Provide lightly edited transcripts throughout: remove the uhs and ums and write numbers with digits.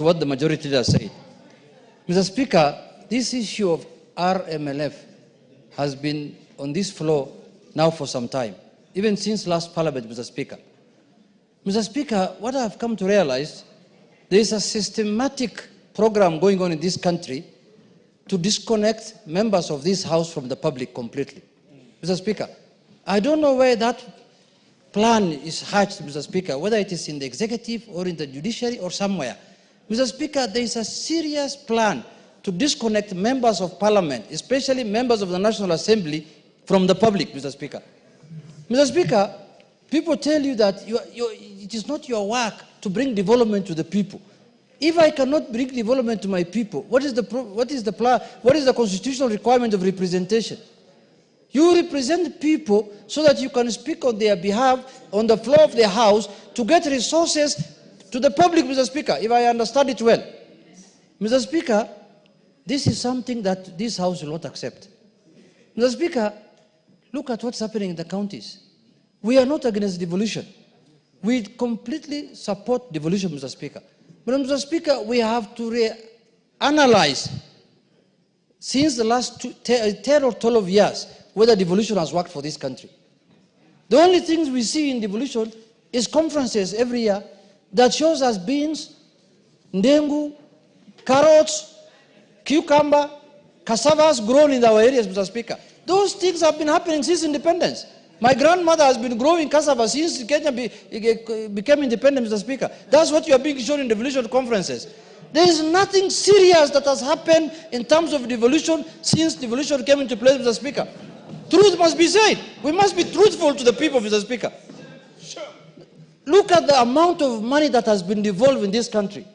what the majority leader said. Mr. Speaker, this issue of RMLF has been on this floor now for some time, even since last Parliament, Mr. Speaker. Mr. Speaker, what I have come to realize, there is a systematic program going on in this country to disconnect members of this House from the public completely. Mr. Speaker, I don't know where that plan is hatched, Mr. Speaker, whether it is in the executive or in the judiciary or somewhere. Mr. Speaker, there is a serious plan to disconnect members of parliament, especially members of the National Assembly, from the public, Mr. Speaker. Mr. Speaker, people tell you that it is not your work to bring development to the people. If I cannot bring development to my people, what is the constitutional requirement of representation? You represent people so that you can speak on their behalf on the floor of the House to get resources to the public, Mr. Speaker, if I understand it well. Mr. Speaker, this is something that this House will not accept. Mr. Speaker, look at what's happening in the counties. We are not against devolution. We completely support devolution, Mr. Speaker. But, Mr. Speaker, we have to reanalyze since the last 10 or 12 years whether devolution has worked for this country. The only things we see in devolution is conferences every year that shows us beans, ndengu, carrots, cucumber, cassavas grown in our areas, Mr. Speaker. Those things have been happening since independence. My grandmother has been growing cassava since Kenya became independent, Mr. Speaker. That's what you are being shown in devolution conferences. There is nothing serious that has happened in terms of devolution since devolution came into place, Mr. Speaker. Truth must be said. We must be truthful to the people, Mr. Speaker. Sure. Look at the amount of money that has been devolved in this country.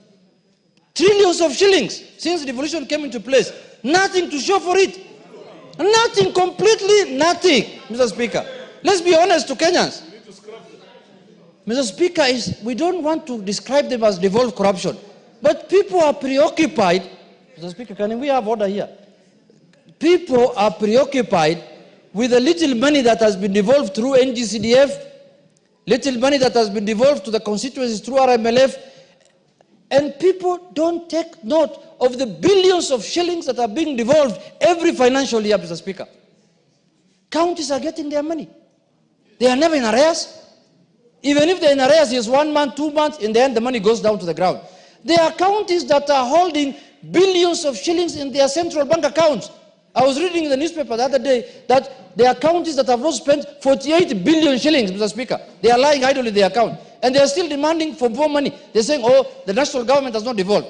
Trillions of shillings since devolution came into place. Nothing to show for it. Nothing, completely nothing, Mr. Speaker. Let's be honest to Kenyans. Mr. Speaker, we don't want to describe them as devolved corruption. But people are preoccupied. Mr. Speaker, can we have order here? People are preoccupied with the little money that has been devolved through NGCDF, little money that has been devolved to the constituencies through RMLF, and people don't take note of the billions of shillings that are being devolved every financial year, Mr. Speaker. Counties are getting their money. They are never in arrears. Even if they're in arrears, it's 1 month, 2 months, in the end the money goes down to the ground. There are counties that are holding billions of shillings in their central bank accounts. I was reading in the newspaper the other day that there are counties that have not spent 48 billion shillings, Mr. Speaker. They are lying idle in their account. And they are still demanding for more money. They're saying, oh, the national government has not devolved.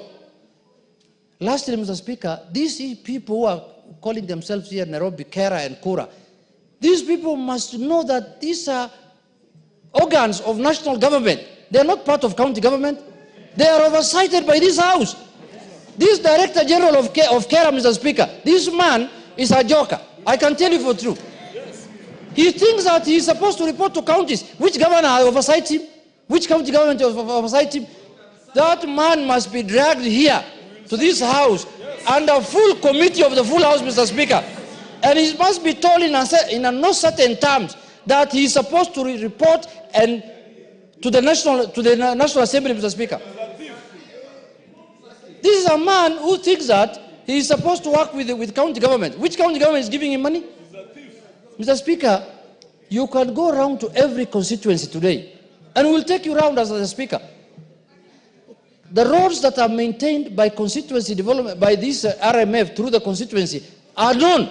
Lastly, Mr. Speaker, these people who are calling themselves here Nairobi, Kera and Kura, these people must know that these are organs of national government. They are not part of county government. They are oversighted by this House. This Director General of Kera, Mr. Speaker, this man is a joker. I can tell you for true. He thinks that he is supposed to report to counties. Which governor oversights him? Which county government oversights him? That man must be dragged here to this House under full committee of the full House, Mr. Speaker. And he must be told in no certain terms that he is supposed to report to the National Assembly, Mr. Speaker. This is a man who thinks that he is supposed to work with county government. Which county government is giving him money? Mr. Speaker, you can go around to every constituency today, and we'll take you around as a speaker. The roads that are maintained by constituency development, by this RMF through the constituency, are known.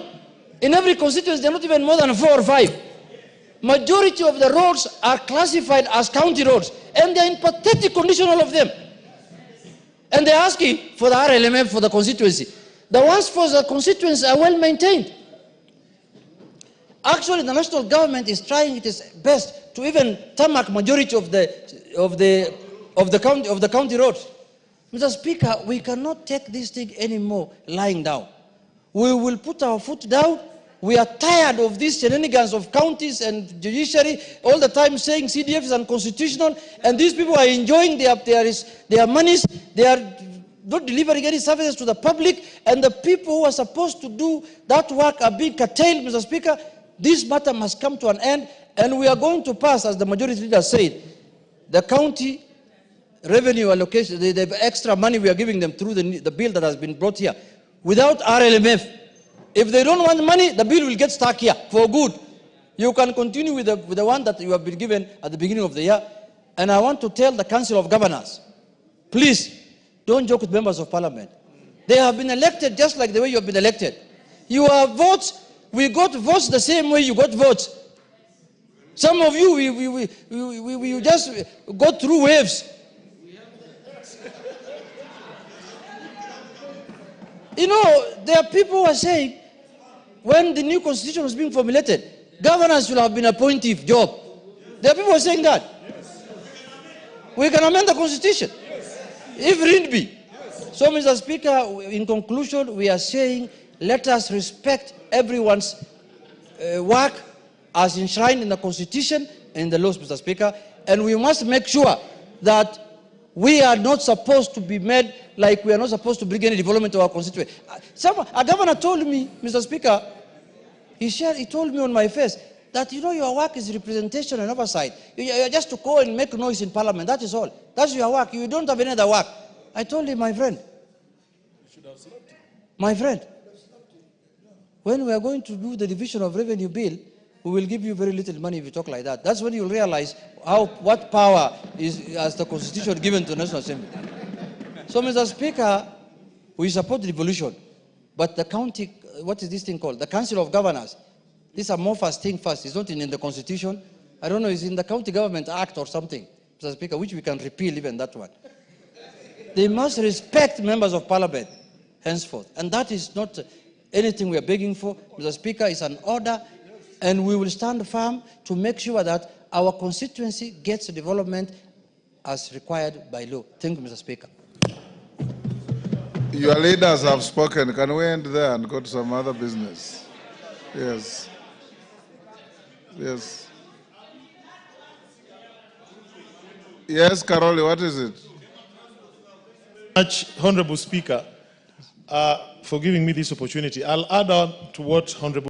In every constituency, they're not even more than 4 or 5. Majority of the roads are classified as county roads, and they're in pathetic condition, all of them. And they're asking for the RLMF for the constituency. The ones for the constituency are well maintained. Actually, the national government is trying its best to even tarmac majority of the county roads. Mr. Speaker, we cannot take this thing anymore lying down. We will put our foot down. We are tired of these shenanigans of counties and judiciary all the time saying CDF is unconstitutional, and these people are enjoying their monies. They are not delivering any services to the public, and the people who are supposed to do that work are being curtailed, Mr. Speaker. This matter must come to an end, and we are going to pass, as the majority leader said, the county revenue allocation, the extra money we are giving them through the bill that has been brought here, without RLMF, if they don't want money, the bill will get stuck here for good. You can continue with the one that you have been given at the beginning of the year. And I want to tell the Council of Governors, please, don't joke with members of parliament. They have been elected just like the way you have been elected. You have votes. We got votes the same way you got votes. Some of you, we just go through waves. You know, there are people who are saying, when the new constitution was being formulated, governors should have been appointed job. There are people who are saying that. We can amend the constitution, if need be. So, Mr. Speaker, in conclusion, we are saying, let us respect everyone's work as enshrined in the constitution and the laws, Mr. Speaker, and we must make sure that we are not supposed to be made like we are not supposed to bring any development to our constituency. A governor told me, Mr. Speaker, he told me on my face that, you know, your work is representation and oversight. You're just to go and make noise in parliament, that is all. That's your work. You don't have any other work. I told him, my friend, when we are going to do the division of revenue bill, we will give you very little money if you talk like that. That's when you'll realize what power as the constitution given to the National Assembly. So, Mr. Speaker, we support the devolution, but the county, what is this thing called? The Council of Governors. This amorphous thing first. It's not in the constitution. I don't know, it's in the County Government Act or something, Mr. Speaker, which we can repeal even that one. They must respect members of parliament henceforth. And that is not anything we are begging for. Mr. Speaker, it's an order, and we will stand firm to make sure that our constituency gets development as required by law. Thank you, Mr. Speaker. Your leaders have spoken. Can we end there and go to some other business? Yes. Yes. Yes, Caroli, what is it? Much, Honorable Speaker, for giving me this opportunity. I'll add on to what Honorable